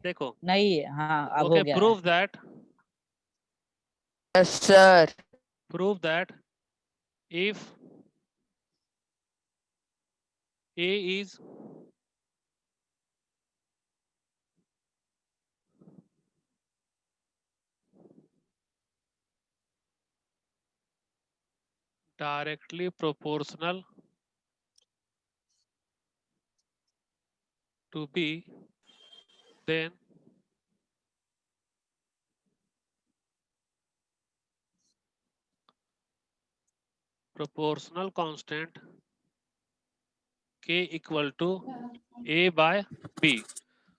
देखो नहीं, हाँ अब ओके, हो गया है। Prove that, yes sir. Prove that if A is directly proportional to B, then proportional constant K equal to A by B।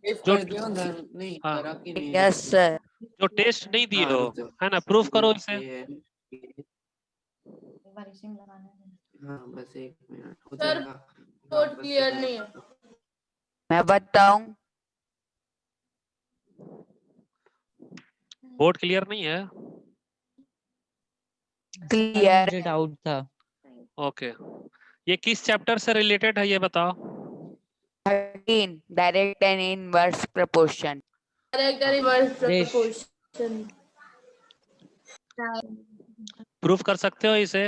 जो नहीं हाँ, करा कि नहीं? Yes sir. जो टेस्ट नहीं दिए हाँ, हो, रुक जाओ। है ना, प्रूफ करो इसे। ये हाँ बस 1 मिनट हो सर, जाएगा। कोड क्लियर नहीं है। मैं बताऊं? बोर्ड क्लियर नहीं है? सर क्लियर मुझे डाउट था। ओके, ये किस चैप्टर से रिलेटेड है ये बताओ। 13 direct and inverse proportion. Direct and inverse रेश। प्रपोर्शन। प्रूफ कर सकते हो इसे?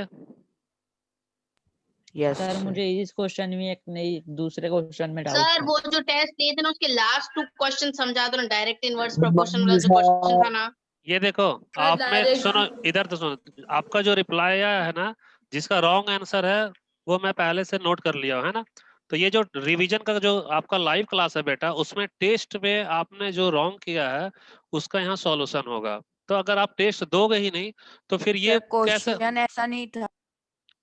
यस सर मुझे इस क्वेश्चन में एक नहीं दूसरे क्वेश्चन में डाउट सर था। वो जो टेस्ट दिए थे ना उसके लास्ट 2 क्वेश्चन समझा दो ना, डायरेक्ट इनवर्स प्रोपोर्शन वाला जो क्वेश्चन था ना। ये देखो, आप में direct- सुनो, इधर तो सुनो, आपका जो रिप्लाई आया है ना, जिसका रॉन्ग आंसर है वो मैं पहले से नोट कर लिया है ना। तो ये जो रिवीजन का जो आपका लाइव क्लास है बेटा, उसमें टेस्ट में आपने जो रॉन्ग किया है उसका यहाँ सॉल्यूशन होगा। तो अगर आप टेस्ट दोगे ही नहीं तो फिर ये कैसे क्वेश्चन ऐसा नहीं था।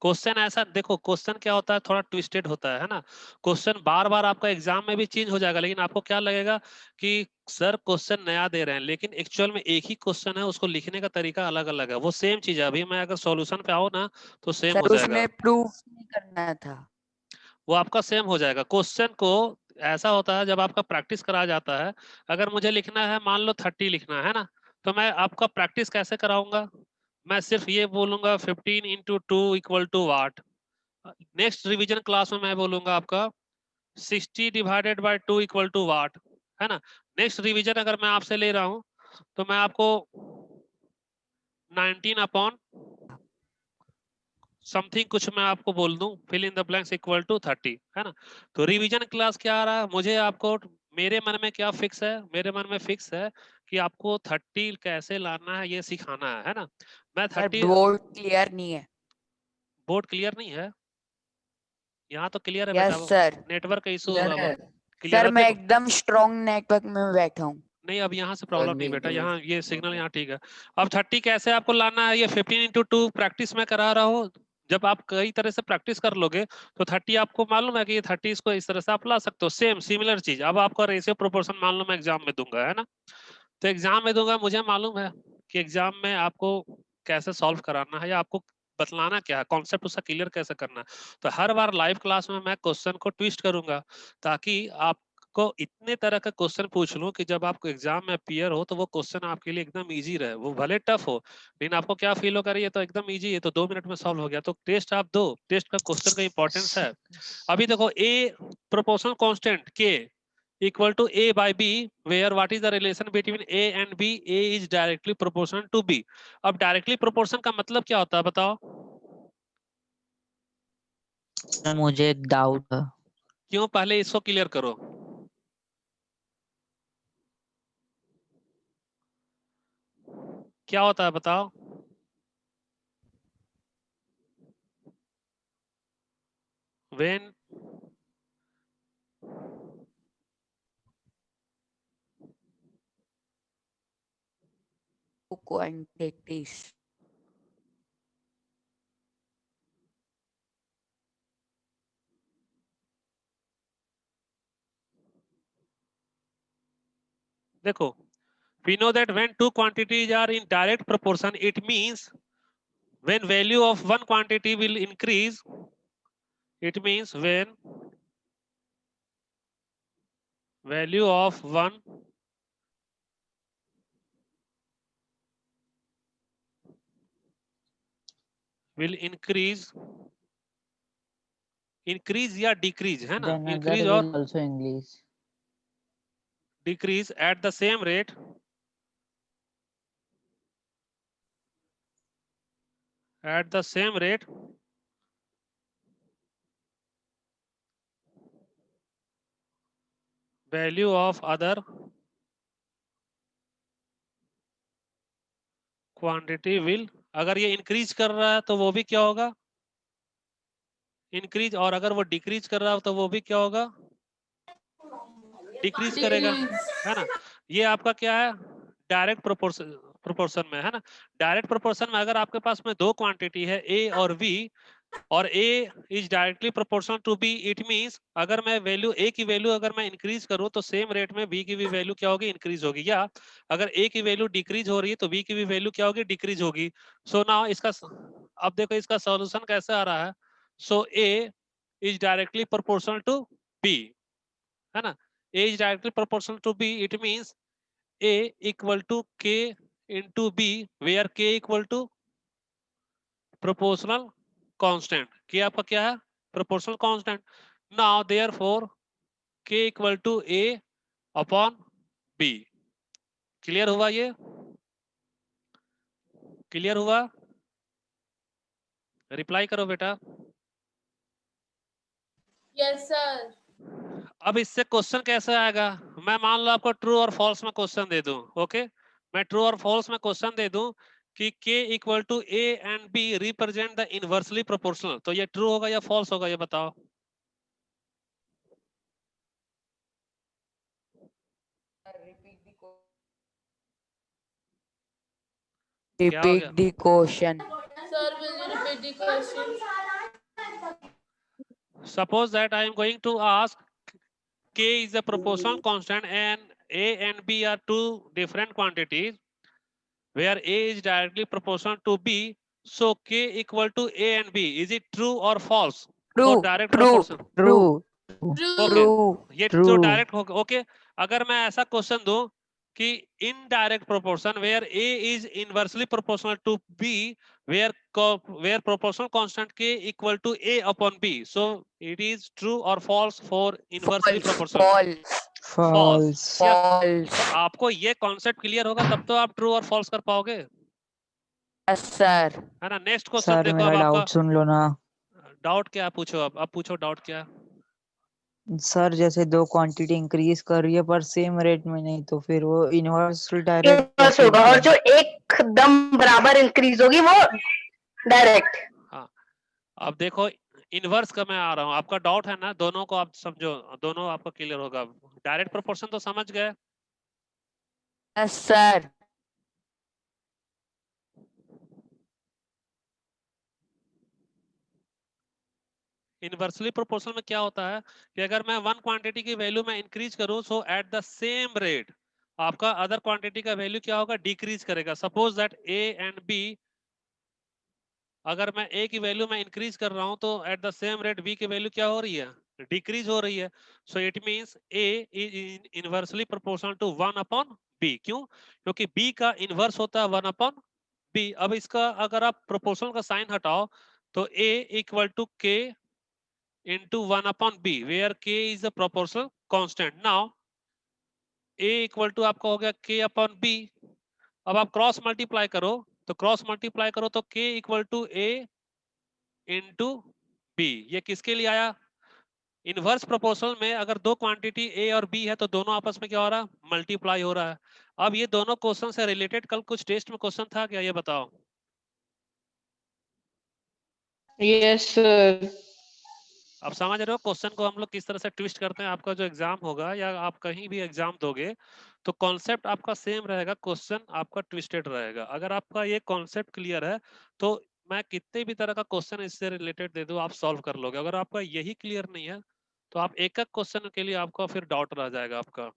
क्वेश्चन ऐसा, देखो क्वेश्चन क्या होता है, थोड़ा ट्विस्टेड होता है ना। क्वेश्चन बार बार आपका एग्जाम में भी चेंज हो जाएगा, लेकिन आपको क्या लगेगा कि सर क्वेश्चन नया दे रहे हैं, लेकिन एक्चुअल में एक ही क्वेश्चन है, उसको लिखने का तरीका अलग अलग है। वो सेम चीज है, अभी मैं अगर सॉल्यूशन पे आओ ना तो सेम सर हो जाएगा, उसमें प्रूफ नहीं करना था। वो आपका सेम हो जाएगा। क्वेश्चन को ऐसा होता है जब आपका प्रैक्टिस कराया जाता है, अगर मुझे लिखना है मान लो 30 लिखना है ना, तो मैं आपका प्रैक्टिस कैसे कराऊंगा? मैं सिर्फ ये बोलूंगा 15 into 2 equal to what. Next revision class में मैं बोलूंगा आपका 60 divided by 2 equal to what, है ना। नेक्स्ट रिवीजन अगर मैं आपसे ले रहा हूं तो मैं आपको 19 अपॉन समथिंग कुछ मैं आपको बोल दूं, fill in the blanks equal to 30, है ना। तो रिवीजन क्लास क्या आ रहा है, मुझे आपको, मेरे मन में क्या फिक्स है, मेरे मन में फिक्स है कि आपको 30 कैसे लाना है ये सिखाना है ना। मैं सर 30, बोर्ड क्लियर नहीं है। बोर्ड क्लियर नहीं है? यहाँ तो क्लियर है यस बेटा, सर। नेटवर्क का इशू क्लियर है। क्लियर सर है। मैं देखो एकदम स्ट्रॉन्ग नेटवर्क में बैठा हूँ। नहीं, अब यहाँ से प्रॉब्लम नहीं नहीं बेटा, तो यहाँ ये सिग्नल यहाँ ठीक है। अब 30 कैसे आपको लाना है, ये 15 इंटू 2 प्रैक्टिस में करा रहा हूँ। जब आप कई तरह से प्रैक्टिस कर लोगे तो 30 आपको मालूम है कि ये 30 इसको इस तरह से आप ला सकते हो, सेम सिमिलर चीज। अब आपका रेशियो प्रोपोर्शन मान लो मैं एग्जाम में दूंगा, है ना, तो एग्जाम में दूंगा, मुझे मालूम है कि एग्जाम में आपको कैसे सॉल्व कराना है या आपको बतलाना क्या है, कॉन्सेप्ट उसका क्लियर कैसे करना है। तो हर बार लाइव क्लास में मैं क्वेश्चन को ट्विस्ट करूंगा ताकि आपको इतने तरह का क्वेश्चन पूछ लूं कि जब आपको एग्जाम में अपीयर हो तो वो क्वेश्चन आपके लिए एकदम इजी रहे, वो भले टफ हो लेकिन आपको क्या फील हो, रही है तो एकदम इजी है, तो 2 मिनट में सॉल्व हो गया। तो टेस्ट आप दो, टेस्ट का क्वेश्चन का इंपॉर्टेंस है। अभी देखो ए प्रोपोर्शनल कांस्टेंट के equal to A by B, where what is the relation between A and B? A is directly proportional to B। अब directly proportion का मतलब क्या होता है बताओ? मुझे डाउट था। क्यों, पहले इसको क्लियर करो। क्या होता है बताओ? When quantities. देखो, we know that when two quantities are in direct proportion, it means when value of one quantity will increase, it means when value of one will increase या डिक्रीज, है ना, Then other increase और will also increase. decrease at the same rate value of other quantity will, अगर ये increase कर रहा है तो वो भी क्या होगा, इंक्रीज, और अगर वो डिक्रीज कर रहा है तो वो भी क्या होगा, डिक्रीज करेगा, है ना। ये आपका क्या है, डायरेक्ट प्रोपोर्शन में, है ना। डायरेक्ट प्रोपोर्शन में अगर आपके पास में दो क्वांटिटी है ए और बी, और A is directly proportional to B, it means अगर मैं वैल्यू A की वैल्यू अगर मैं इंक्रीज करूं तो सेम रेट में B की भी वैल्यू क्या होगी, इंक्रीज होगी, या अगर A की वैल्यू डिक्रीज हो रही है तो B की भी वैल्यू क्या होगी, डिक्रीज होगी। सो नाउ इसका, अब देखो इसका सॉल्यूशन कैसे आ रहा है। So A is directly proportional to B, है ना। A is directly proportional to B, it means A equal to K into B, where K equal to proportional constant. K आपका क्या है, proportional constant. Now therefore K equal to A upon B। Clear हुआ, ये clear हुआ, reply करो बेटा। Yes sir. अब इससे क्वेश्चन कैसे आएगा, मैं मान लो आपको ट्रू और फॉल्स में क्वेश्चन दे दूं, ओके। मैं ट्रू और फॉल्स में क्वेश्चन दे दूं कि K equal to A and B represent the inversely proportional, तो ये ट्रू होगा या फॉल्स होगा, ये बताओ। क्या हो Repeat गया, the question. Sir, will you repeat the question? suppose that I am going to ask K is a proportional constant and A and B are two different quantities where A is directly proportional to B. So K equal to A and B. Is it true or false? For True, direct true, proportion. True True. Okay. true. ये True. तो direct होगा, okay. अगर मैं ऐसा question दूं कि in direct proportion where A is inversely proportional to B, where proportional constant K equal to A upon B, so it is true or false for inversely False, proportional? false, false. False या false. तो आपको ये concept clear होगा तब तो आप true और false कर पाओगे, Yes, sir. है ना। नेक्स्ट क्वेश्चन सर देखो, मेरा अब आपका डाउट सुन लो ना। डाउट क्या है, पूछो। अब पूछो डाउट क्या है। सर जैसे दो क्वांटिटी इंक्रीज कर रही है पर सेम रेट में नहीं, तो फिर वो इनवर्स डायरेक्ट इनवर्स होगा, और जो एकदम बराबर इंक्रीज होगी वो डायरेक्ट। हाँ, अब देखो इनवर्स का मैं आ रहा हूँ, आपका डाउट है ना, दोनों को आप समझो, दोनों आपको क्लियर होगा। डायरेक्ट प्रोपोर्शन तो समझ गए, Yes, sir. इनवर्सली प्रोपोर्शनल में क्या होता है कि अगर मैं वन क्वांटिटी की वैल्यू में इंक्रीज करूं, सो एट द सेम रेट आपका अदर क्वांटिटी का वैल्यू क्या होगा, डिक्रीज करेगा। Suppose that A and B, अगर मैं A की वैल्यू में इंक्रीज कर रहा हूं तो at the same rate B की वैल्यू क्या हो रही है, डिक्रीज हो रही है। So it means A is inversely proportional to 1 upon B। क्यों, क्योंकि B का इनवर्स होता है 1 अपॉन B। अब इसका अगर आप प्रोपोर्शनल का साइन हटाओ तो A equal to K into 1 upon B, where K is a proportional constant. Now A equal to आपका हो गया K upon B। अब आप क्रॉस मल्टीप्लाई करो, तो क्रॉस मल्टीप्लाई करो तो K equal to A into B। ये किसके लिए आया, इनवर्स प्रोपोर्शनल में अगर दो क्वांटिटी A और B है तो दोनों आपस में क्या हो रहा है, मल्टीप्लाई हो रहा है। अब ये दोनों क्वेश्चन से रिलेटेड कल कुछ टेस्ट में क्वेश्चन था क्या, ये बताओ। Yes sir. अब समझ रहे हो क्वेश्चन को हम लोग किस तरह से ट्विस्ट करते हैं। आपका जो एग्जाम होगा या आप कहीं भी एग्जाम दोगे तो कॉन्सेप्ट आपका सेम रहेगा, क्वेश्चन आपका ट्विस्टेड रहेगा। अगर आपका ये कॉन्सेप्ट क्लियर है तो मैं कितने भी तरह का क्वेश्चन इससे रिलेटेड दे दूं आप सॉल्व कर लोगे। अगर आपका यही क्लियर नहीं है तो आप एक एक क्वेश्चन के लिए आपका फिर डाउट रह जाएगा आपका।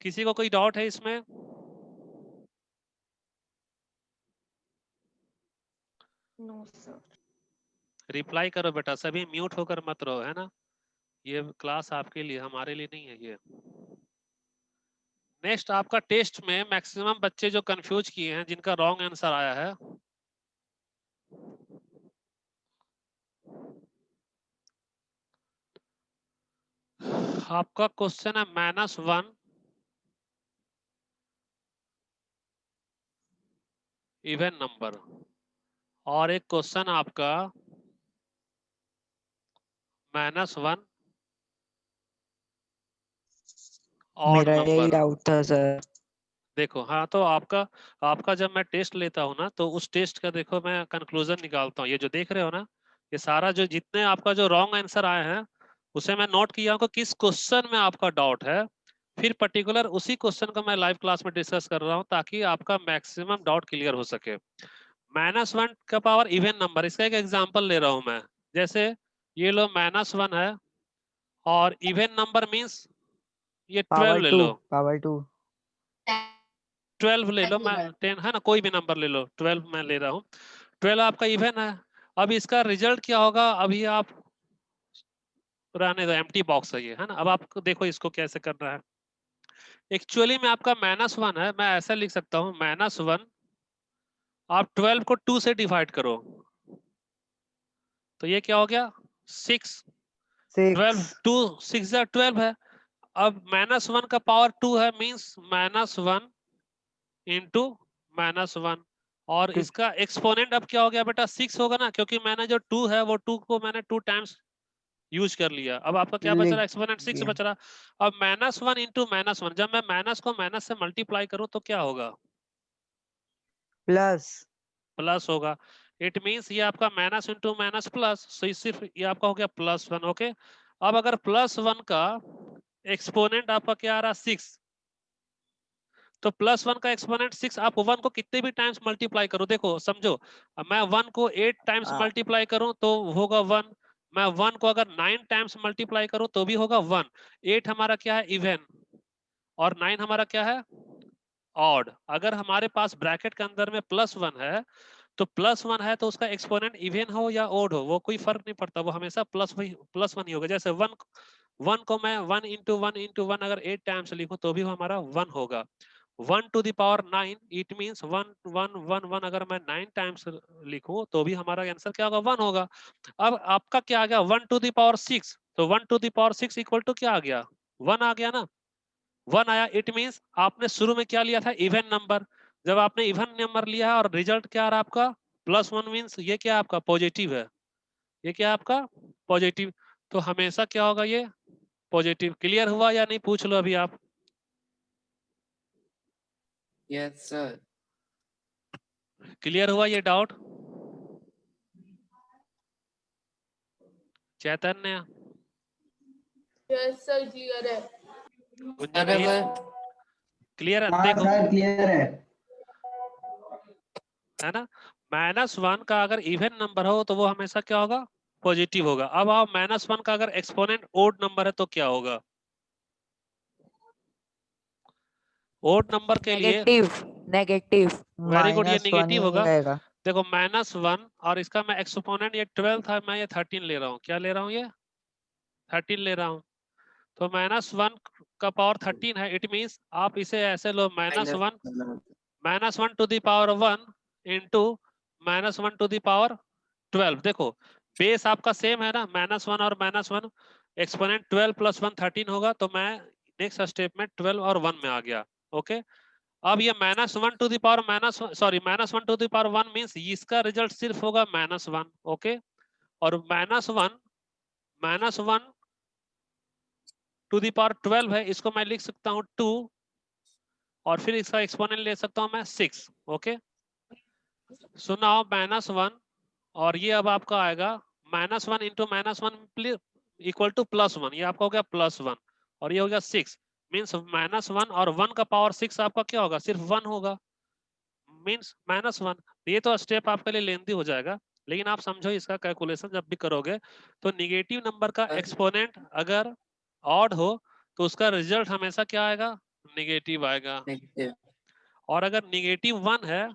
किसी को कोई डाउट है इसमें? No sir. रिप्लाई करो बेटा, सभी म्यूट होकर मत रहो, है ना। ये क्लास आपके लिए, हमारे लिए नहीं है ये। नेक्स्ट आपका टेस्ट में मैक्सिमम बच्चे जो कंफ्यूज किए हैं, जिनका रॉन्ग आंसर आया है, आपका क्वेश्चन है -1 इवन नंबर, और एक क्वेश्चन आपका -1 ऑड मेरा यही नंबर। डाउट था सर। देखो हाँ, तो आपका जब मैं टेस्ट लेता हूँ ना, तो उस टेस्ट का देखो मैं कंक्लूजन निकालता हूँ। ये जो देख रहे हो ना, ये सारा जो जितने आपका जो रॉन्ग आंसर आए हैं, उसे मैं नोट किया हूँ कि किस क्वेश्चन में आपका डाउट है, फिर पर्टिकुलर उसी क्वेश्चन को मैं लाइव क्लास में डिस्कस कर रहा हूँ ताकि आपका मैक्सिमम डाउट क्लियर हो सके। -1 का पावर इवन नंबर, इसका एक एग्जांपल ले रहा हूँ मैं। जैसे ये लो -1 है, और इवन नंबर मींस ये 12 पावर ले 2, लो, पावर 2। 12 ले लो, मैं 10 है ना, कोई भी नंबर ले लो, 12 मैं ले रहा हूँ। 12 आपका इवन है। अब इसका रिजल्ट क्या होगा, अभी आप रहने दो, एम्प्टी बॉक्स है ये, है ना। अब आपको देखो इसको कैसे करना है। एक्चुअली में आपका -1 है, मैं ऐसा लिख सकता हूँ -1, आप 12 को 2 से डिवाइड करो, तो ये क्या हो गया 6। 12 6। 2 6 12 है। अब -1 का पावर 2 है, मींस -1 इंटू -1, और तो इसका एक्सपोनेंट अब क्या हो गया बेटा 6 होगा ना, क्योंकि मैंने जो 2 है वो 2 को मैंने 2 टाइम्स यूज कर लिया। अब आपका क्या बच लिख रहा है, एक्सपोनेंट 6 दिया। बच रहा। अब -1 इंटू -1, जब मैं माइनस को माइनस से मल्टीप्लाई करूं तो क्या होगा, प्लस। प्लस होगा। इट मींस ये आपका माइनस इंटू माइनस प्लस, सो सिर्फ ये आपका हो गया +1। ओके, अब अगर +1 का एक्सपोनेंट आपका क्या आ रहा 6, तो +1 का एक्सपोनेंट 6, आप 1 को कितने भी टाइम्स मल्टीप्लाई करो, देखो समझो, अब मैं 1 को 8 टाइम्स आ, मल्टीप्लाई करूं तो होगा 1, मैं 1 को अगर 9 टाइम्स मल्टीप्लाई करूं तो भी होगा 1। 8 हमारा क्या है इवन, और 9 हमारा क्या है ऑड। अगर हमारे पास ब्रैकेट के अंदर में +1 है, तो +1 है तो उसका एक्सपोनेंट इवन हो या ओड हो वो कोई फर्क नहीं पड़ता, वो हमेशा +1 ही होगा। जैसे 1 को मैं 1 अगर 8 टाइम्स लिखूं तो भी हमारा 1 होगा। 1 to the power 9, it means 1 1 1 1, अगर मैं 9 टाइम्स लिखूं तो भी हमारा आंसर क्या होगा 1 होगा। अब आपका क्या आ गया 1 टू द पावर 6, तो 1 to the power 6 equal to क्या आ गया 1 आ गया ना। 1 आया, इट मींस आपने शुरू में क्या लिया था इवन नंबर। जब आपने इवन नंबर लिया है और रिजल्ट क्या आ रहा है आपका +1, मींस ये क्या आपका पॉजिटिव है, ये क्या आपका पॉजिटिव। तो हमेशा क्या होगा ये पॉजिटिव। क्लियर हुआ या नहीं, पूछ लो अभी आप। Yes sir. क्लियर हुआ ये डाउट चैतन्य, यस सर क्लियर है। गुंजन अरे भैया सर, क्लियर है, हाँ देखो सर क्लियर है। है ना। -1 का अगर इवन नंबर हो तो वो हमेशा क्या होगा पॉजिटिव होगा। अब आओ -1 का अगर एक्सपोनेंट ओड नंबर है तो क्या होगा, ओड नंबर के लिए नेगेटिव, नेगेटिव। वेरी गुड, ये -1 निगेटिव ही होगा। आएगा। देखो -1 और इसका मैं एक्सपोनेंट ये 12 था, मैं ये 13 ले रहा हूँ, क्या ले रहा हूँ ये 13 ले रहा हूँ। तो -1 का पावर 13 है, इट मींस आप इसे ऐसे लो -1 to the power 1 into -1 to the power 12। देखो बेस आपका सेम है ना, -1 और -1, एक्सपोनेंट 12 + 1 13 होगा, तो मैं नेक्स्ट स्टेप में 12 और 1 में आ गया। ओके, अब ये -1 to the power -1 to the power 1 means इसका रिजल्ट सिर्फ होगा -1। ओके, और -1 टू द पावर 12 है, इसको मैं लिख सकता हूँ 2, और फिर इसका एक्सपोनेंट ले सकता हूँ मैं 6। ओके, सो नाउ -1, और ये अब आपका आएगा -1 इंटू -1 इक्वल टू +1, ये आपका हो गया +1, और ये हो गया 6, मीन्स -1 और 1 का पावर 6 आपका क्या होगा सिर्फ 1 होगा, मीन्स -1। ये तो स्टेप आपके लिए लेंदी हो जाएगा, लेकिन आप समझो इसका कैलकुलेशन जब भी करोगे तो निगेटिव नंबर का सर, एक्सपोनेंट अगर ऑड हो तो उसका रिजल्ट हमेशा क्या आएगा निगेटिव आएगा, नेगेटिव। और अगर -1 है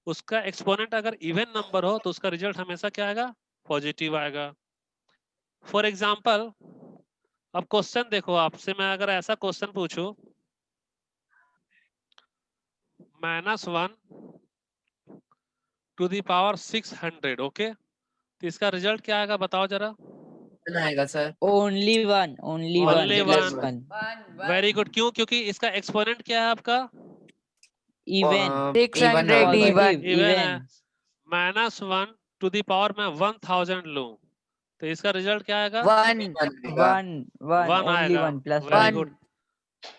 उसका एक्सपोनेंट अगर इवन नंबर हो तो उसका रिजल्ट हमेशा क्या आएगा पॉजिटिव आएगा। फॉर एग्जाम्पल, अब क्वेश्चन देखो, आपसे मैं अगर ऐसा क्वेश्चन पूछूं -1 टू द पावर 600, ओके, तो इसका रिजल्ट क्या आएगा बताओ जरा। आएगा sir. Only one, Only just one. One. Very good, क्यों, क्योंकि इसका एक्सपोनेंट क्या है आपका इवन even 600 होगा। even. इवन है, इवन -1 टू द पावर में 1000 लूं तो इसका रिजल्ट क्या आएगा? 1 आएगा। वन वन 1 ओनली आएगा। One plus very 1 good.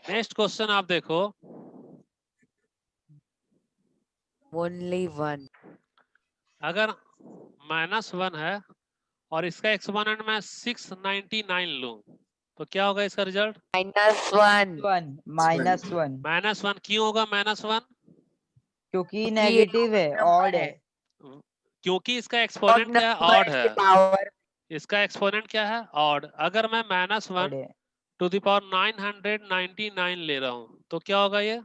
Next question आप देखो, only 1 अगर -1 है और इसका एक्सपोनेंट मैं 699 लूं तो क्या होगा इसका रिजल्ट? -1 वन -1 -1 क्यों होगा -1? क्योंकि क्योंकि नेगेटिव है, ऑड है। क्योंकि इसका एक्सपोनेंट क्या है? ऑड है। पावर इसका एक्सपोनेंट क्या है? ऑड। अगर मैं -1 ऑड है। टू द पावर 999 ले रहा हूँ तो क्या होगा? ये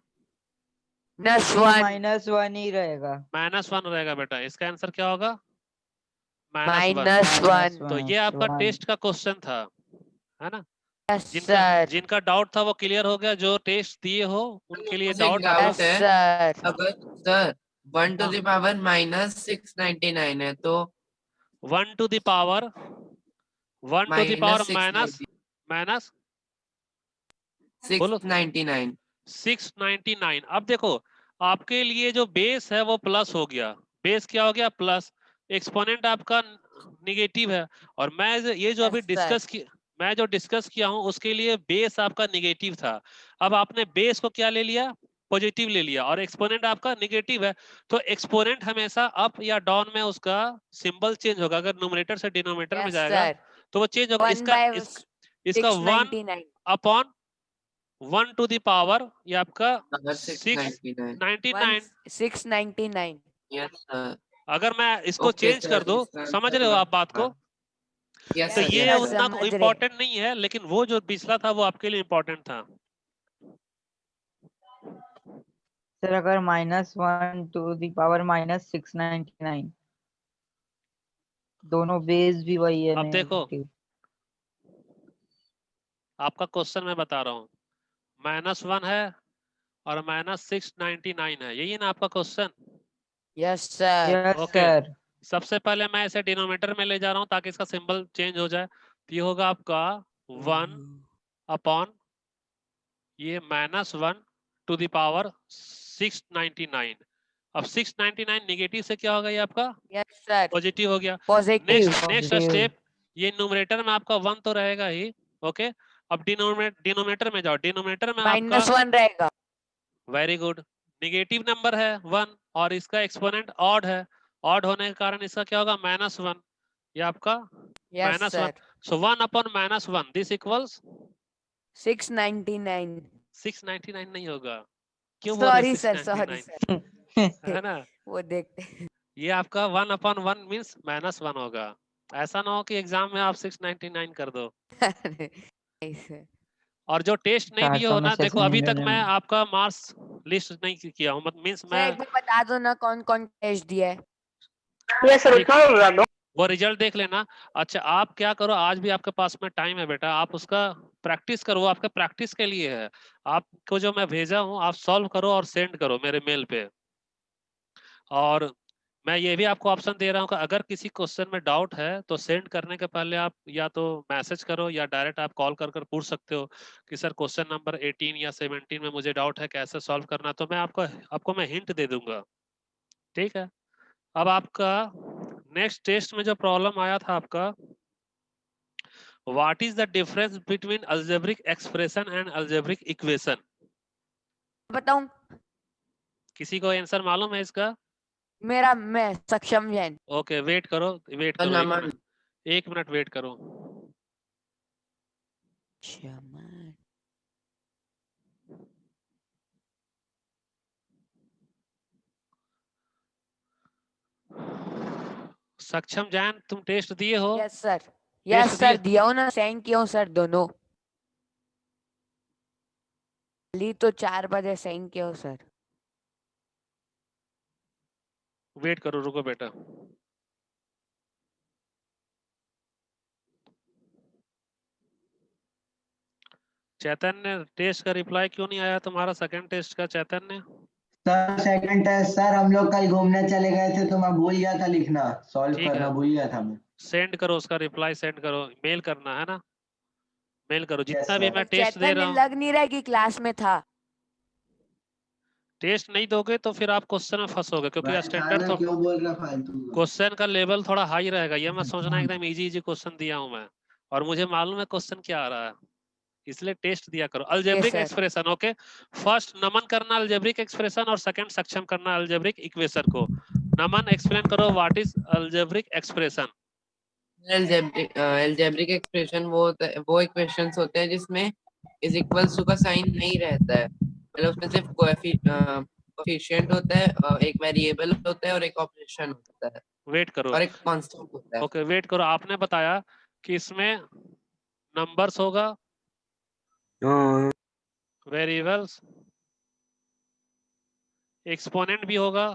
-1 -1 ही रहेगा। -1 रहेगा बेटा। इसका आंसर क्या होगा? -1। -1 तो ये आपका -1 टेस्ट का क्वेश्चन था, है ना? yes जिनका sir जिनका डाउट था वो क्लियर हो गया। जो टेस्ट दिए हो उनके लिए मुझे डाउट doubt yes है। sir अगर सर 1 to हाँ। the power -699 है तो 1 to the power 1 to the power minus बोलो 699 699। अब देखो आपके लिए जो बेस है वो प्लस हो गया। बेस क्या हो गया? प्लस। एक्सपोनेंट आपका निगेटिव है और ये जो अभी Yes, sir. मैं जो डिस्कस किया हूं उसके लिए बेस आपका निगेटिव था। अब आपने बेस को क्या ले लिया? पॉजिटिव ले लिया और एक्सपोनेंट आपका निगेटिव है। तो एक्सपोनेंट हमेशा अप या डाउन में उसका सिंबल चेंज होगा। अगर न्यूमरेटर से डिनोमिनेटर में yes जाएगा sir तो वो चेंज होगा। 1 by इसका 1 699 अपॉन 1 टू द पावर ये आपका अगर 699 699। 699 यस सर अगर मैं इसको ओके चेंज कर दूं, समझ रहे हो आप बात को? यस तो Yes, ये sir, उतना समझ रहे। इम्पोर्टेंट नहीं है, लेकिन वो जो पिछला था वो आपके लिए इम्पोर्टेंट था। सर अगर -1 टू द पावर -699 दोनों बेस भी वही है अब देखो नेगेटिव। आपका क्वेश्चन मैं बता रहा हूँ, -1 है और -699 है, यही है ना आपका question? yes sir yes okay. Sir. सबसे पहले मैं इसे डिनोमिनेटर में ले जा रहा हूँ ताकि इसका सिंबल चेंज हो जाए। तो ये होगा आपका 1 अपॉन ये -1 टू द पावर 699। अब 699 निगेटिव से क्या होगा? ये आपका yes sir पॉजिटिव हो गया। positive नेक्स्ट स्टेप, ये न्यूमरेटर में आपका 1 तो रहेगा ही। ओके। अब डिनोमिनेटर में जाओ। डिनोमिनेटर में आपका -1 रहेगा वेरी गुड, निगेटिव नंबर है 1 और इसका एक्सपोनेंट ऑड है। ऑड होने के कारण इसका क्या होगा? -1। ये आपका yes -1। sir so 1 upon -1 this equals 699 699 नहीं होगा। क्यों बोल रहे sorry sir sorry 699? sir है ना? वो देखते ये आपका 1 अपॉन 1 मीन्स -1 होगा। ऐसा ना हो कि एग्जाम में आप 699 कर दो। नहीं sir और जो टेस्ट नहीं दिए 400 हो में ना, से देखो अभी तक मैं 699 आपका मार्क्स लिस्ट नहीं किया हूँ, मीन्स सर मैं एक बार बता दो ना कौन कौन टेस्ट दिया है यस सर उतना ही बता दो। वो रिजल्ट देख लेना। अच्छा आप क्या करो, आज भी आपके पास में टाइम है बेटा, आप उसका प्रैक्टिस करो। वो आपके प्रैक्टिस के लिए है। आपको जो मैं भेजा हूँ आप सॉल्व करो और सेंड करो मेरे मेल पे। और मैं ये भी आपको ऑप्शन दे रहा हूँ कि अगर किसी क्वेश्चन में डाउट है तो सेंड करने के पहले आप या तो मैसेज करो या डायरेक्ट आप कॉल कर पूछ सकते हो कि सर क्वेश्चन नंबर 18 या 17 में मुझे डाउट है, कैसे सॉल्व करना। तो मैं आपको मैं हिंट दे दूंगा। ठीक है। अब आपका नेक्स्ट टेस्ट में जो प्रॉब्लम आया था आपका, what is the difference between algebraic expression and algebraic equation? बताऊं किसी को आंसर मालूम है इसका? मैं सक्षम जैन ओके वेट करो एक नमन मिनट, 1 मिनट वेट करो। सक्षम जैन तुम टेस्ट दिए हो? Yes sir test yes sir दिए? दिया हूं ना सेंड किया हूं सर दोनों ली तो 4 बजे सेंड किया हूं सर वेट करो, रुको बेटा। चैतन्य टेस्ट का रिप्लाई क्यों नहीं आया तुम्हारा? सेकंड टेस्ट का चैतन्य? सर सेकंड टेस्ट सर हम लोग कल घूमने चले गए थे तो मैं भूल गया था लिखना, सॉल्व ठीक करना है, भूल गया था मैं। सेंड करो उसका रिप्लाई, सेंड करो। मेल करना है ना? मेल करो। यस जितना भी सर। मैं टेस्ट दे चैतन्य रहा हूँ लग नहीं रहा कि क्लास में था टेस्ट नहीं दोगे तो फिर आप क्वेश्चन में फंसोगे, क्योंकि भाई स्टैंडर्ड खाना तो क्यों बोल रहा फालतू का? क्वेश्चन का लेवल थोड़ा हाई रहेगा। ये मत सोचना एकदम इजी इजी क्वेश्चन दिया हूं मैं, और मुझे मालूम है क्वेश्चन क्या आ रहा है, इसलिए टेस्ट दिया करो। Algebraic sir. Expression, okay. First नमन करना अलजेब्रिक एक्सप्रेशन और सेकंड सक्षम करना अलजेब्रिक इक्वेशन को। नमन एक्सप्लेन करो what is algebraic expression. Algebraic expression वो इक्वेशंस होते हैं जिसमें इज इक्वल्स टू का साइन नहीं रहता है, मतलब उसमें सिर्फ कोएफिशिएंट होता है, एक वेरिएबल होता है और एक ऑपरेशन होता है वेट करो, और एक कांस्टेंट होता है। ओके वेट करो। आपने बताया कि इसमें नंबर्स होगा, वेरिएबल्स, एक्सपोनेंट भी होगा,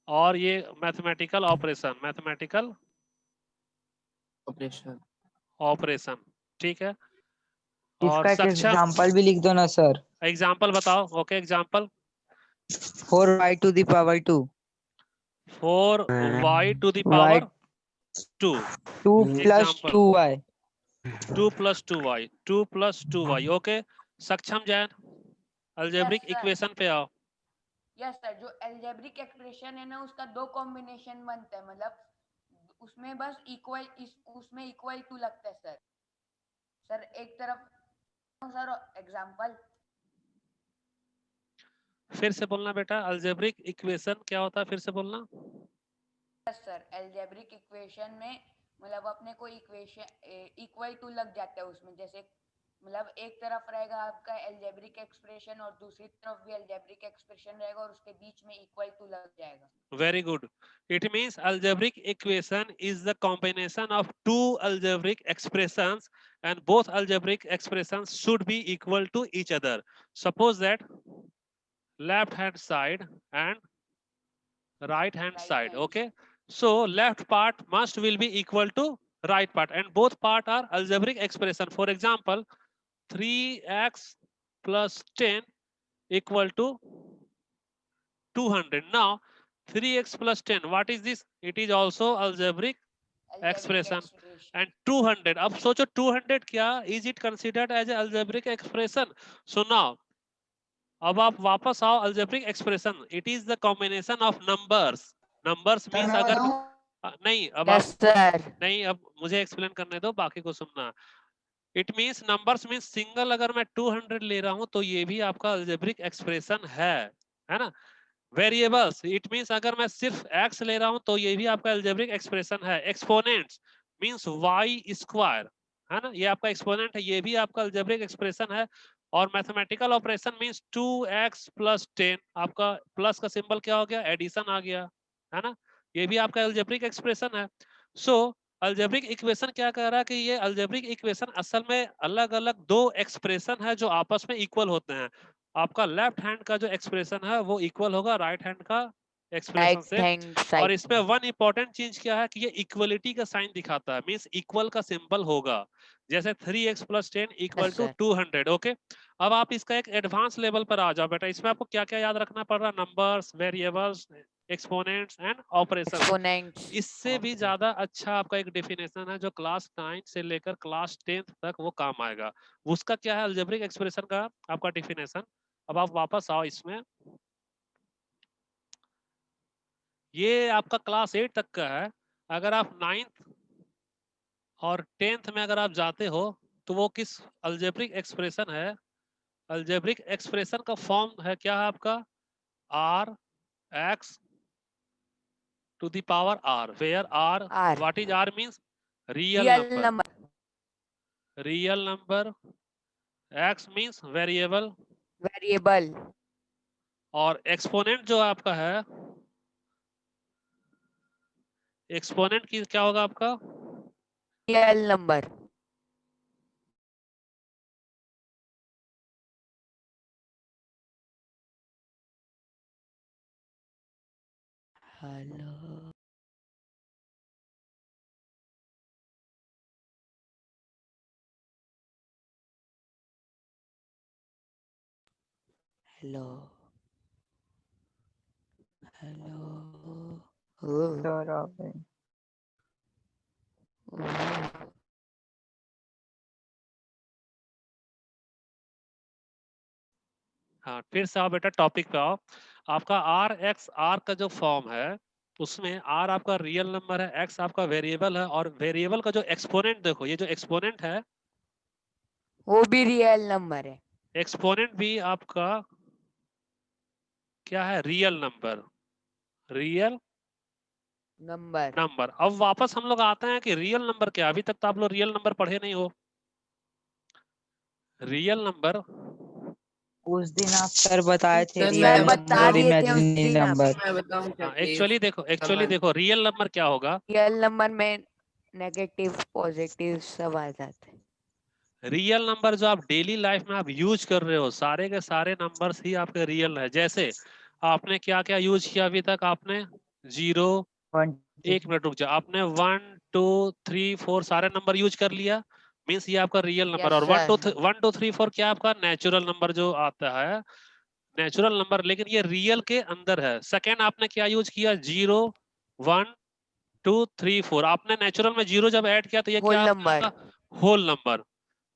और ये मैथमेटिकल ऑपरेशन ऑपरेशन ऑपरेशन, ठीक है। और इसका एक सक्षम, एग्जांपल भी लिख दो ना सर। एग्जाम्पल बताओ। Okay example, 4y to the power 2 4y to the y power 2 2 plus example 2y 2 plus 2y 2 plus 2y, okay. सक्षम जैन, अलजेब्रिक sir. इक्वेशन पे आओ। यस सर, जो एल्जेब्रिक एक्सप्रेशन है ना उसका दो कॉम्बिनेशन बनता है, मतलब उसमें बस इक्वल उसमें इक्वल टू लगता है सर। सर एक तरफ सर एग्जांपल, फिर से बोलना बेटा, अलजेब्रिक इक्वेशन क्या होता है, फिर से बोलना। यस सर, एल्जेब्रिक इक्वेशन में मतलब अपने को इक्वेशन इक्वल टू लग जाता है उसमें, जैसे मतलब एक तरफ रहेगा आपका एल्जेब्रिक एक्सप्रेशन और दूसरी तरफ भी एल्जेब्रिक एक्सप्रेशन रहेगा और उसके बीच में इक्वल टू लग जाएगा। Very good. It means algebraic equation is the combination of two algebraic expressions, and both algebraic expressions should be equal to each other. Suppose that left hand side and right hand side, okay. So left part must will be equal to right part, and both part are algebraic expression. For example, 3x plus 10 equal to 200. Now 3x plus 10, what is this? It is also algebraic expression. And 200, अब सोचो 200 क्या, is it considered as a algebraic expression? So now अब आप वापस आओ algebraic expression, it is the combination of numbers means अगर नहीं, अब यस सर, नहीं, अब मुझे एक्सप्लेन करने दो, बाकी को सुनना। It means numbers means single, अगर मैं 200 ले रहा हूं तो ये भी आपका अलजेब्रिक एक्सप्रेशन है ना। वेरिएबल्स, इट मींस अगर मैं सिर्फ x ले रहा हूं तो ये भी आपका अलजेब्रिक एक्सप्रेशन है। एक्सपोनेंट्स मींस y स्क्वायर, है ना, ये आपका एक्सपोनेंट है, ये भी आपका अलजेब्रिक एक्सप्रेशन है। और mathematical operation means 2x plus 10, आपका प्लस का सिंबल क्या हो गया, एडिशन आ गया, है ना, ये भी आपका अलजेब्रिक एक्सप्रेशन है। सो अलजेब्रिक इक्वेशन क्या कह रहा है कि ये अलजेब्रिक इक्वेशन असल में अलग अलग दो एक्सप्रेशन है जो आपस में इक्वल होते हैं। आपका लेफ्ट हैंड का जो एक्सप्रेशन है वो इक्वल होगा राइट हैंड का एक्सप्रेशन राइट से। हैंड और साइड, इसमें वन इंपॉर्टेंट चीज क्या है कि ये इक्वलिटी का साइन दिखाता है, मींस इक्वल का सिंबल होगा, जैसे 3x plus 10 equal to 200, okay. अब आप इसका एक एडवांस लेवल पर आ जाओ बेटा। इसमें आपको क्या क्या याद रखना पड़ रहा है, numbers, variables, exponents and operation. Exponents, इससे भी ज्यादा अच्छा आपका एक डेफिनेशन है जो क्लास 9 से लेकर क्लास 10 तक वो काम आएगा। उसका क्या है, अलजेब्रिक एक्सप्रेशन का आपका डेफिनेशन। अब आप वापस आओ इसमें, ये आपका क्लास 8 तक का है। अगर आप 9th और 10th में अगर आप जाते हो तो वो किस अलजेब्रिक एक्सप्रेशन है, अलजेब्रिक एक्सप्रेशन का फॉर्म है क्या है आपका, r x to the power r, where r, what is r means, real number, real number, x means variable, variable, और एक्सपोनेंट जो आपका है, एक्सपोनेंट की क्या होगा आपका, real number. Hello, hello, hello, sir आ गए। हाँ फिर से आओ बेटा टॉपिक पे आओ। आपका आर एक्स आर का जो फॉर्म है उसमें आर आपका रियल नंबर है, एक्स आपका वेरिएबल है, और वेरिएबल का जो एक्सपोनेंट देखो, ये जो एक्सपोनेंट है वो भी रियल नंबर है। एक्सपोनेंट भी आपका क्या है, real number, real number number. अब वापस हम लोग आते हैं कि रियल नंबर क्या, अभी तक तो आप लोग रियल नंबर पढ़े नहीं हो। रियल नंबर उस दिन आप सर बताए थे सर रियल मैं बता नंबर और दिए थे उस इमेजिनरी दिन आप। नंबर। मैं बताऊं क्या प्लीज? एक्चुअली देखो रियल नंबर क्या होगा। रियल नंबर में नेगेटिव पॉजिटिव सब आ जाते हैं। रियल नंबर जो आप डेली लाइफ में आप यूज कर रहे हो, सारे के सारे नंबर्स ही आपके रियल है। जैसे आपने क्या क्या यूज किया अभी तक, आपने 0, 1 मिनट रुक जाओ, आपने 1 2 3 4 सारे नंबर यूज कर लिया, मीन्स ये आपका रियल नंबर। यस और 1 सर। 2 3 4 क्या आपका नेचुरल नंबर जो आता है, नेचुरल नंबर, लेकिन ये रियल के अंदर है। सेकेंड आपने क्या यूज किया, 0 1 2 3 4, आपने नेचुरल में 0 जब ऐड किया तो ये होल क्या नंबर। आपका whole number,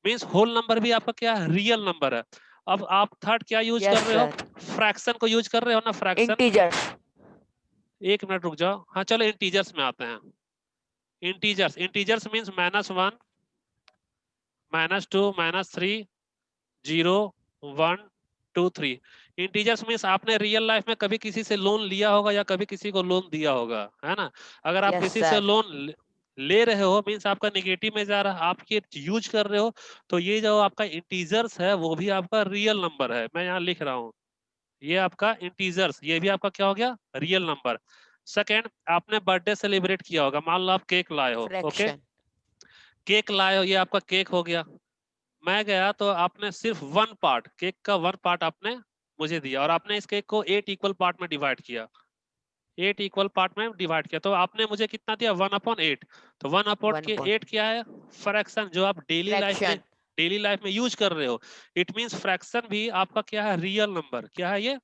means whole number भी आपका क्या है, रियल नंबर है। अब आप थर्ड क्या यूज कर यस रहे हो, सर। फ्रैक्शन को यूज कर रहे हो ना, फ्रैक्शन। इंटीजर्स। 1 मिनट रुक जाओ, हाँ चलो इंटीजर्स में आते हैं। Integers, integers means -1 -2 -3 0 1 2 3। Integers means आपने रियल लाइफ में कभी किसी से लोन लिया होगा या कभी किसी को लोन दिया होगा, है ना। अगर आप यस किसी से सर। लोन ले रहे हो मीन्स आपका निगेटिव में जा रहा है, आप ये यूज कर रहे हो, तो ये जो आपका इंटीजर्स है वो भी आपका रियल नंबर है। मैं यहाँ लिख रहा हूँ, ये आपका इंटीजर्स, ये भी आपका क्या हो गया, रियल नंबर। सेकेंड, आपने बर्थडे सेलिब्रेट किया होगा, मान लो आप केक लाए हो, ओके, फ्रैक्शन। केक लाए हो, ये आपका केक हो गया। मैं गया तो आपने सिर्फ 1 पार्ट, केक का 1 पार्ट आपने मुझे दिया, और आपने इस केक को 8 इक्वल पार्ट में डिवाइड किया, 8 इक्वल पार्ट में डिवाइड किया, तो आपने मुझे कितना दिया, 1/8। तो 1/8 वन के पॉइंट 8 क्या है, फ्रैक्शन, जो आप फ्रैक्शन। डेली लाइफ में यूज कर रहे हो। इट मींस फ्रैक्शन भी आपका क्या है, रियल नंबर। क्या है ये,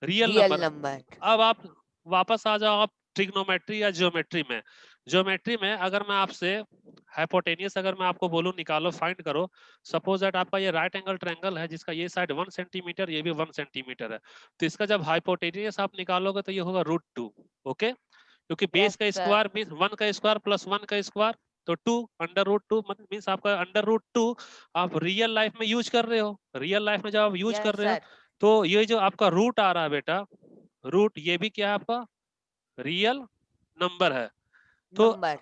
रियल रियल नंबर। नंबर। अब आप वापस आ जाओ आप ट्रिग्नोमेट्री या ज्योमेट्री में। ज्योमेट्री में अगर मैं आपसे हाइपोटेनियस अगर मैं आपको बोलूं निकालो, फाइंड करो, सपोज दैट आपका ये राइट एंगल ट्रायंगल है जिसका ये साइड 1 सेंटीमीटर, ये भी 1 सेंटीमीटर है, तो इसका जब हाइपोटेनियस आप निकालोगे तो ये होगा √2, ओके, क्योंकि बेस यस का सर। स्क्वायर मीन्स 1 का स्क्वायर प्लस 1 का स्क्वायर, तो 2 √2 मीन्स आपका √2 आप रियल लाइफ में यूज कर रहे हो। रियल लाइफ में जब आप यूज कर यस रहे हो सर। तो ये जो आपका रूट आ रहा है बेटा, रूट ये भी क्या है आपका रियल नंबर है। तो नंबर।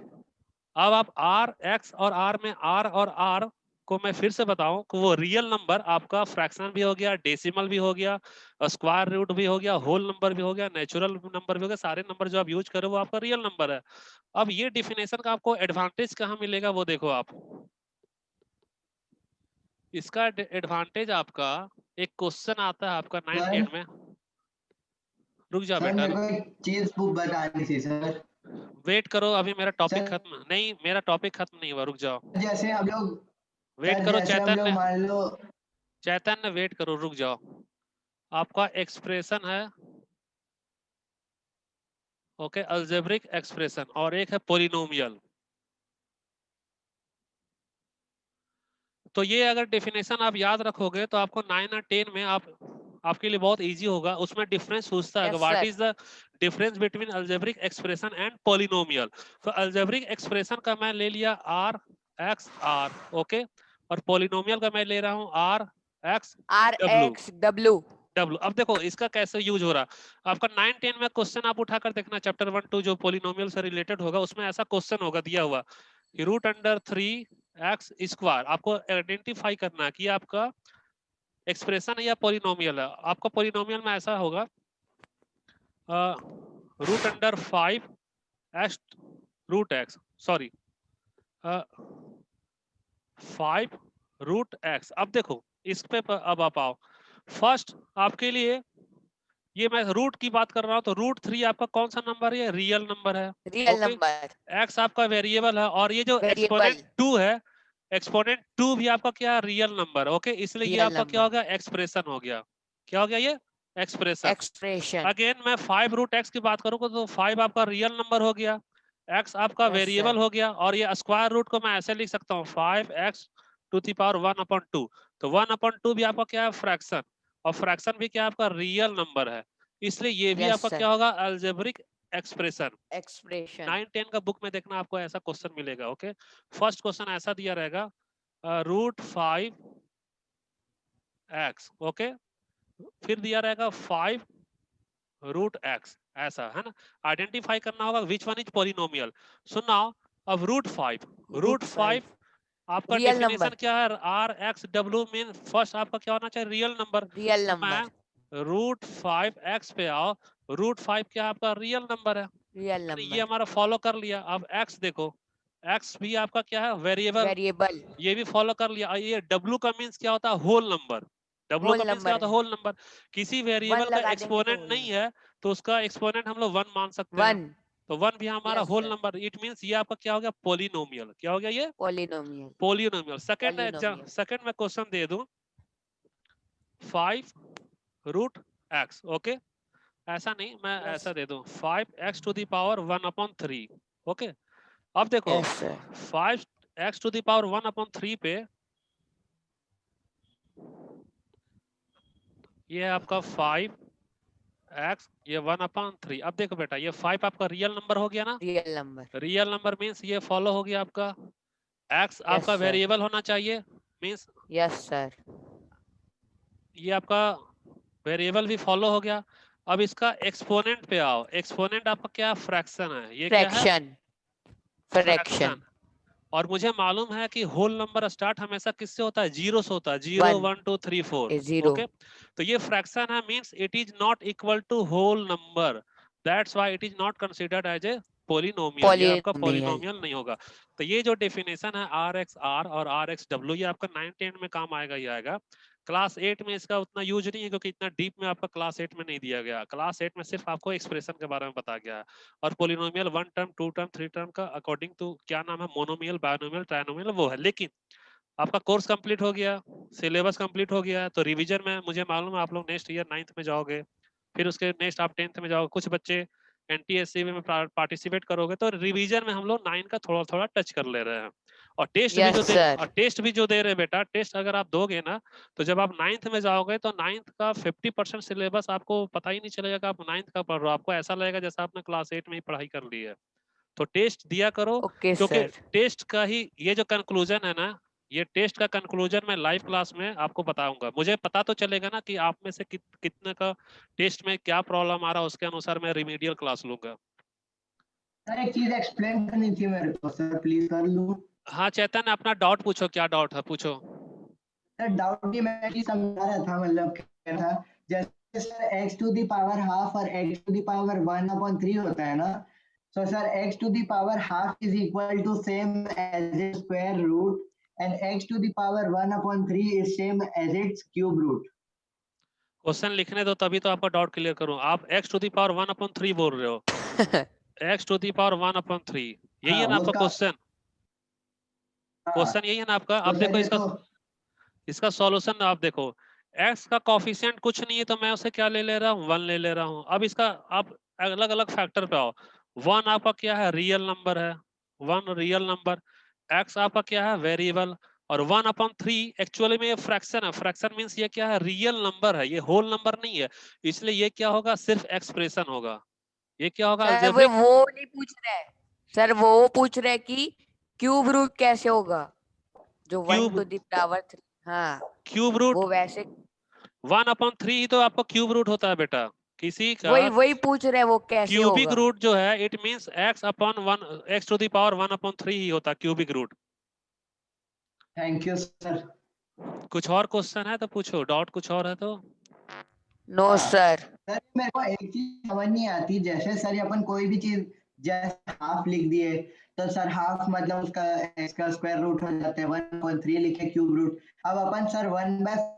अब आप आर एक्स और आर में आर और आर को मैं फिर से बताऊं कि वो रियल नंबर आपका फ्रैक्शन भी हो गया, डेसिमल भी हो गया, स्क्वायर रूट भी हो गया, होल नंबर भी हो गया, नेचुरल नंबर भी हो गया, सारे नंबर जो आप यूज करो वो आपका रियल नंबर है। अब ये डिफिनेशन का आपको एडवांटेज कहाँ मिलेगा वो देखो आप, इसका एडवांटेज आपका एक क्वेश्चन आता है आपका 9 सर 10 में। रुक जा सर बेटा, मेरे को एक चीज बुक बतानी थी सर। वेट करो, अभी मेरा टॉपिक सर खत्म नहीं, मेरा टॉपिक खत्म नहीं हुआ, रुक जाओ, जैसे हम लोग वेट सर करो जैसे हम लोग चैतन्य, मान लो चैतन्य वेट करो, रुक जाओ। आपका एक्सप्रेशन है, ओके, अलजेब्रिक एक्सप्रेशन, और एक है पोलिनोमियल। तो ये अगर डेफिनेशन आप याद रखोगे तो आपको 9 और 10 में आपके लिए बहुत इजी होगा। उसमें डिफरेंस पूछता है, yes what sir. Is the difference between algebraic expression and polynomial. तो अलजेब्रिक एक्सप्रेशन का मैं ले लिया आर एक्स आर, ओके, और पोलिनोमियल का मैं ले रहा हूँ R X R W X W. W. अब देखो इसका कैसे यूज हो रहा, आपका 9 10 में क्वेश्चन आप उठाकर देखना, चैप्टर 1 2 जो पोलिनोमियल से रिलेटेड होगा उसमें ऐसा क्वेश्चन होगा दिया हुआ, √3 x स्क्वायर। आपको आइडेंटिफाई करना है कि आपका एक्सप्रेशन है या पोलिनोमियल है। आपका पोलिनोमियल में ऐसा होगा √5 x √x, सॉरी 5 √x। अब देखो इस पे अब आप आओ, फर्स्ट आपके लिए ये मैं रूट की बात कर रहा हूं, तो √3 आपका कौन सा नंबर है, रियल नंबर है, रियल ओके, नंबर। एक्स आपका वेरिएबल है, और ये जो वेरिएबल। एक्सपोनेंट 2 है, एक्सपोनेंट 2 भी आपका क्या है, रियल नंबर, ओके, इसलिए ये रियल आपका क्या हो नंबर। गया, एक्सप्रेशन हो गया। क्या हो गया ये, एक्सप्रेशन। एक्सप्रेशन। अगेन मैं 5 √x की बात करूंगा तो 5 आपका रियल नंबर हो गया, x आपका यस वेरिएबल सर। हो गया, और ये स्क्वायर रूट को मैं ऐसे लिख सकता हूँ 5x⁻²। तो 1/2 भी आपका क्या है, फ्रैक्शन, और फ्रैक्शन भी क्या आपका रियल नंबर है, इसलिए ये भी Yes, आपका sir. क्या होगा अलजेब्रिक एक्सप्रेशन। Expression. 9-10 का बुक में देखना आपको ऐसा क्वेश्चन मिलेगा। ओके, फर्स्ट क्वेश्चन ऐसा दिया रहेगा √5x, ओके, फिर दिया रहेगा 5√x, ऐसा है ना। आइडेंटिफाई करना होगा विच वन इज पॉलिनोमियल। सुनाओ अब √5 आपका Real डेफिनेशन number. क्या है, RXW मीन फर्स्ट आपका क्या होना चाहिए, रियल नंबर। Real तो number. मैं √5x पे आओ, √5 क्या आपका रियल नंबर है, Real ये number. हमारा फॉलो कर लिया। अब x देखो, x भी आपका क्या है, वेरिएबल, Variable. ये भी फॉलो कर लिया। और ये w का मीन्स क्या होता है, होल नंबर। w Whole का मीन्स क्या number होता है, है। Whole number. किसी वेरिएबल One का लगा देंगे तो एक्सपोनेंट whole नहीं number. है तो उसका एक्सपोनेंट हम लोग 1 मान सकते हैं, 1. तो 1 भी हमारा Yes, whole sir. Number. It means ये आपका क्या हो गया, पोलिनोमियल। क्या हो गया ये, Polynomial. Polynomial. Second Polynomial. Second में क्वेश्चन दे दूं 5√x, ओके, ऐसा नहीं, मैं Yes. ऐसा दे दूं 5x⁻1/3, ओके। अब देखो Yes, sir. 5x⁻1/3 पे ये है आपका 5x, ये 1/3। अब देखो बेटा, ये 5 आपका रियल नंबर हो गया ना, Real number. Real number means ये फॉलो हो गया आपका। x आपका sir. वेरिएबल होना चाहिए, मीन्स Yes, sir. ये आपका वेरिएबल भी फॉलो हो गया। अब इसका एक्सपोनेंट पे आओ, एक्सपोनेंट आपका क्या, फ्रैक्शन है, ये क्या है, Fraction. Fraction. और मुझे मालूम है कि होल नंबर स्टार्ट हमेशा किससे होता है, जीरो से होता है, 0 One. 1 2 3 4, is 0. ओके। तो ये फ्रैक्शन है, means it is not equal to whole number, that's why it is not considered as a polynomial, ये आपका Polynomial. पोलिनोमियल नहीं होगा। तो ये जो डेफिनेशन है RXR और RXW, ये आपका 9-10 में काम आएगा ही आएगा। क्लास 8 में इसका उतना यूज नहीं है, क्योंकि इतना डीप में आपका क्लास 8 में नहीं दिया गया। क्लास 8 में सिर्फ आपको एक्सप्रेशन के बारे में बताया गया है, और पोलिनोमियल 1 टर्म 2 टर्म 3 टर्म का अकॉर्डिंग टू क्या नाम है, मोनोमियल, बायनोमियल, ट्राइनोमियल, वो है। लेकिन आपका कोर्स कंप्लीट हो गया, सिलेबस कंप्लीट हो गया, तो रिवीजन में मुझे मालूम है आप लोग नेक्स्ट ईयर 9th में जाओगे, फिर उसके नेक्स्ट आप 10th में जाओगे, कुछ बच्चे NTSC में पार्टिसिपेट करोगे, तो रिवीजन में हम लोग 9 का थोड़ा थोड़ा टच कर ले रहे हैं। और टेस्ट भी Yes, जो दे sir. और टेस्ट भी जो दे रहे हैं बेटा, टेस्ट अगर आप दोगे ना, तो जब आप 9th में जाओगे तो 9th का 50% सिलेबस आपको पता ही नहीं चलेगा कि आप 9th का पढ़ रहे हो। आपको ऐसा लगेगा जैसा आपने क्लास 8 में ही पढ़ाई कर ली है। तो टेस्ट दिया करो, Okay, क्योंकि sir. टेस्ट का ही ये जो कंक्लूजन है ना, ये टेस्ट का कंक्लूजन मैं लाइव क्लास में आपको बताऊंगा। मुझे पता तो चलेगा ना कि आप में से कितने का टेस्ट में क्या प्रॉब्लम आ रहा है, उसके अनुसार मैं रिमीडियल क्लास लूंगा। सर एक चीज एक्सप्लेन करनी थी मेरे को, सर प्लीज कर लूं? हाँ चैतन, अपना डाउट पूछो, क्या डाउट है पूछो। सर डाउट ही मैं ही समझा रहा था, मतलब क्या था, जैसे sir x to the power half और x टू द पावर 1/3 होता है ना, so sir x to the power half is equal to same as its square root and x to the power 1/3 is same as its cube root. Question लिखने दो तभी तो आपका doubt clear करूं। आप x टू द पावर 1/3 बोल रहे हो, x टू द पावर 1/3, यही है ना आपका क्वेश्चन? क्वेश्चन यही है ना आपका? अब देखो इसका सॉल्यूशन आप देखो, x का कोफिशिएंट कुछ नहीं है, तो मैं उसे क्या ले ले रहा हूँ, 1 ले ले रहा हूँ। अब इसका आप अलग अलग फैक्टर पे आओ। 1 आपका क्या है, रियल नंबर है, 1 रियल नंबर। x आपका क्या है, वेरिएबल। और 1/3 एक्चुअली में ये फ्रैक्शन है। फ्रैक्शन मींस ये क्या है, रियल नंबर है, ये होल नंबर नहीं है, इसलिए ये क्या होगा, सिर्फ एक्सप्रेशन होगा। ये क्या होगा, सर अलजेब्रिक। वो नहीं पूछ रहे, सर वो पूछ रहे कि क्यूब रूट कैसे होगा, जो 1 to the power 3। हाँ, क्यूब रूट वो वैसे 1/3 ही तो आपका क्यूब रूट होता है बेटा, किसी का वही पूछ रहे वो कैसे क्यूबिक होगा। रूट जो है, it means x to the power 1/3 ही होता है cubic root. Thank you sir. कुछ और क्वेश्चन है तो पूछो, डाउट कुछ और है तो। No sir. सर मेरे को एक चीज समझ नहीं आती, जैसे सर अपन कोई भी चीज जैसे हाफ लिख दिए, तो सर हाफ मतलब उसका इसका स्क्वायर रूट हो जाता है, 1/3 लिखे क्यूब रूट। अब अपन सर 1/4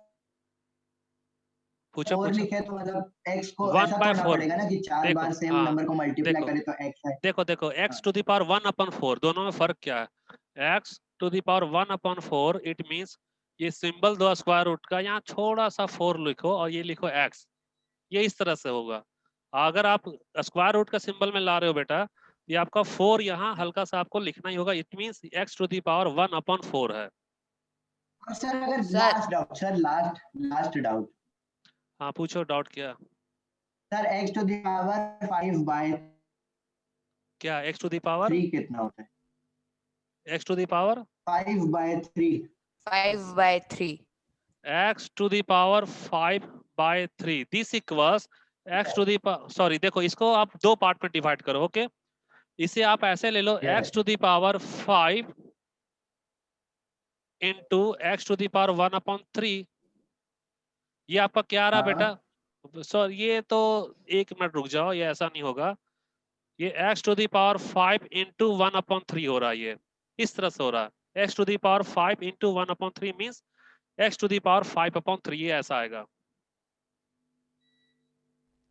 पूछो लिखे तो मतलब x को 1/4 ऐसा करना पड़ेगा ना कि 4 बार सेम नंबर को मल्टीप्लाई करे तो x है। देखो x टू द पावर 1/4, दोनों में फर्क क्या है? x to the power 1/4 it means ये सिंबल दो स्क्वायर रूट का, यहाँ थोड़ा सा 4 लिखो और ये लिखो x, ये इस तरह से होगा। अगर आप स्क्वायर रूट का सिंबल में ला रहे हो बेटा, ये आपका 4 यहाँ हल्का सा आपको लिखना ही होगा, it means x to the power 1/4 है। और सर अगर last doubt, sir last doubt, हाँ पूछो, डाउट क्या? Sir x to the power 5/3 क्या x टू द पावर कितना होता है? x to the power 5/3 5/3 x to the power 5/3 this equals x to the sorry देखो, इसको आप दो पार्ट में डिवाइड करो। ओके, इसे आप ऐसे ले लो, x to the power 5 into x to the power 1/3। ये आपका क्या आ रहा बेटा? सॉरी ये तो, एक मिनट रुक जाओ, ये ऐसा नहीं होगा। ये x to the power 5 into 1/3 हो रहा है, ये इस तरह से हो रहा है। x to the power 5 into 1/3 means x to the power 5/3, ये ऐसा आएगा।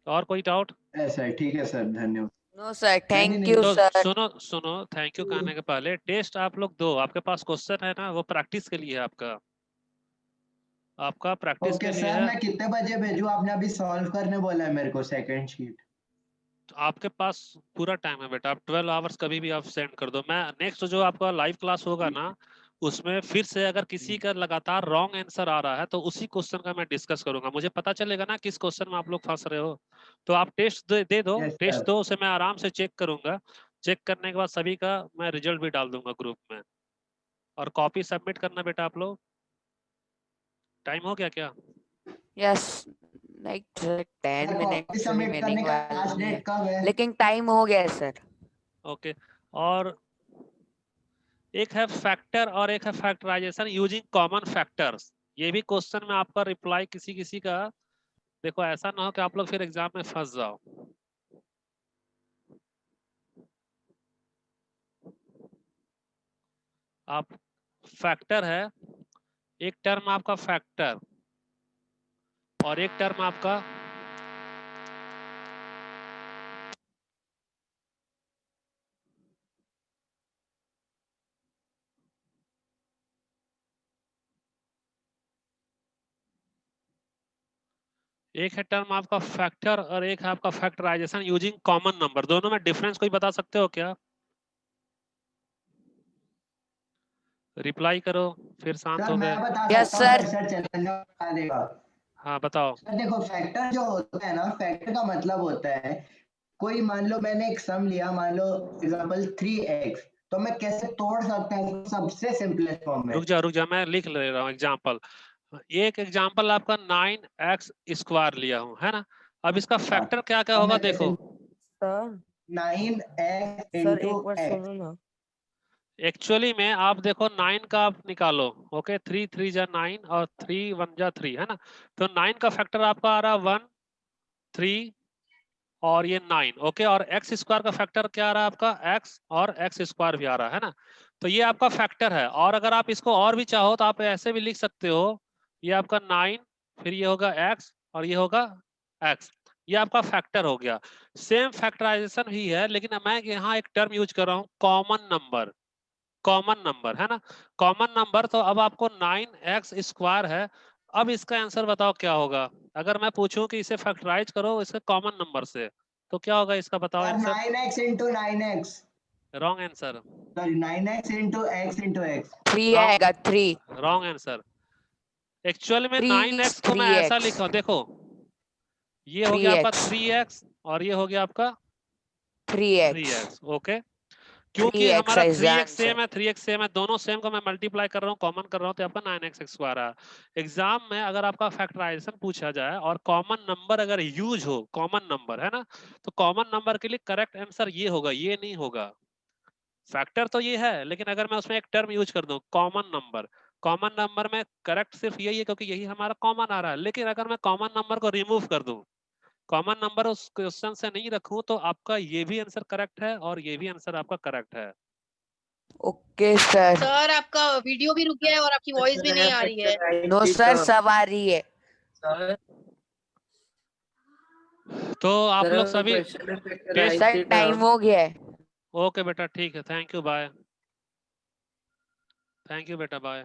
और कोई डाउट? ऐसा ठीक है सर, धन्यवाद। नो सर, थैंक नहीं, यू तो सर। सुनो थैंक यू कहने के पहले टेस्ट आप लोग दो, आपके पास क्वेश्चन है ना, वो प्रैक्टिस के लिए है, आपका प्रैक्टिस ओके के लिए सर, है। मैं कितने बजे भेजूं? आपने अभी सॉल्व करने बोला है मेरे को सेकंड शीट। तो आपके पास पूरा टाइम है बेटा, आप 12 आवर्स कभी भी आप सेंड कर दो। मैं नेक्स्ट जो आपका लाइव क्लास होगा ना, उसमें फिर से अगर किसी का लगातार रॉन्ग आंसर आ रहा है तो उसी क्वेश्चन का मैं डिस्कस करूंगा। मुझे पता चलेगा ना किस क्वेश्चन में आप लोग फंस रहे हो। तो आप टेस्ट दे दो, Yes, टेस्ट sir. दो, उसे मैं आराम से चेक करूंगा। चेक करने के बाद सभी का मैं रिजल्ट भी डाल दूंगा ग्रुप में। और कॉपी सबमिट करना बेटा आप लोग। टाइम हो गया क्या? Yes, like 10 sir, minute copy भी सबमिट मिलने करने का वाले लास्ट हैं, डेट कब है? लेकिन टाइम हो गया है सर। ओके, और एक है फैक्टर और एक है फैक्टराइजेशन यूजिंग कॉमन फैक्टर्स। ये भी क्वेश्चन में आपका रिप्लाई किसी किसी का, देखो ऐसा ना हो कि आप लोग फिर एग्जाम में फंस जाओ। आप फैक्टर है, एक टर्म आपका फैक्टर और एक टर्म आपका एक है टर्म आपका फैक्टर और एक है आपका फैक्टराइजेशन यूजिंग कॉमन नंबर। दोनों में डिफरेंस कोई बता सकते हो क्या? रिप्लाई करो, फिर शांत सर हो मैं गए। बता यस सकता हूँ सर। सर, चैलेंजर बता देगा। हाँ बताओ। सर देखो, फैक्टर जो होता है ना, फैक्टर का मतलब होता है, कोई मान लो मैंने एक सम लिया, मान लो एग्जांपल 3x, तो मैं कैसे तोड़ सकता हूँ सबसे सिंपलेस्ट फॉर्म में? रुक जा मैं लिख ले रहा हूँ एग्जाम्पल। एक एग्जाम्पल आपका 9x स्क्वायर लिया हूँ, है ना। अब इसका फैक्टर क्या क्या अब होगा मैं कैसे? देखो। सर 9x सर इंटू एक बार x। सुनो ना। एक्चुअली में आप देखो 9 का आप निकालो। ओके, 3 3 जा 9 और 3 1 जा 3, है ना। तो 9 का फैक्टर आपका आ रहा है 1 3 और ये 9। ओके, और एक्स स्क्वायर का फैक्टर क्या आ रहा है आपका? x और x स्क्वायर भी आ रहा है ना। तो ये आपका फैक्टर है। और अगर आप इसको और भी चाहो तो आप ऐसे भी लिख सकते हो, ये आपका 9 फिर ये होगा x और ये होगा x, ये आपका फैक्टर हो गया। सेम फैक्टराइजेशन ही है, लेकिन मैं यहाँ एक टर्म यूज कर रहा हूँ कॉमन नंबर। कॉमन नंबर है ना, कॉमन नंबर। तो अब आपको 9x स्क्वायर है। अब इसका आंसर बताओ क्या होगा? अगर मैं पूछूं कि इसे फैक्टराइज करो इसके कॉमन नंबर से, तो क्या होगा इसका? बताओ sir answer. 9x into 9x, wrong answer. Sorry 9x into x। 3 आएगा, 3 रॉन्ग आंसर। एक्चुअल में 3 9x को मैं ऐसा 3x लिखा हूं, देखो ये हो गया आपका 3x 3x और ये हो गया आपका 3x 3x। ओके, क्योंकि 3x हमारा is the 3x answer. Same है, 3x सेम है, दोनों सेम को मैं मल्टीप्लाई कर रहा हूँ, कॉमन कर रहा हूँ, तो आपका 9x स्क्वायर है। एग्जाम में अगर आपका फैक्टराइजेशन पूछा जाए और कॉमन नंबर अगर यूज हो, कॉमन नंबर है ना, तो कॉमन नंबर के लिए करेक्ट आंसर ये होगा, ये नहीं होगा। फैक्टर तो ये है, लेकिन अगर मैं उसमें एक टर्म यूज कर दूं कॉमन नंबर, कॉमन नंबर में करेक्ट सिर्फ यही है क्योंकि यही हमारा कॉमन आ रहा है। लेकिन अगर मैं कॉमन नंबर को रिमूव कर दूं, कॉमन नंबर उस क्वेश्चन से नहीं रखूं, तो आपका ये भी आंसर करेक्ट है और ये भी आंसर आपका करेक्ट है। Okay sir. सर आपका वीडियो भी रुक गया है और आपकी वॉइस भी नहीं आ रही है। नो सर, सब आ रही है। सर तो आप लोग सभी क्वेश्चन में टेस्ट। फैक्टराइज सर टाइम हो गया है। ओके बेटा, ठीक है, thank you, bye. Thank you बेटा, बाय।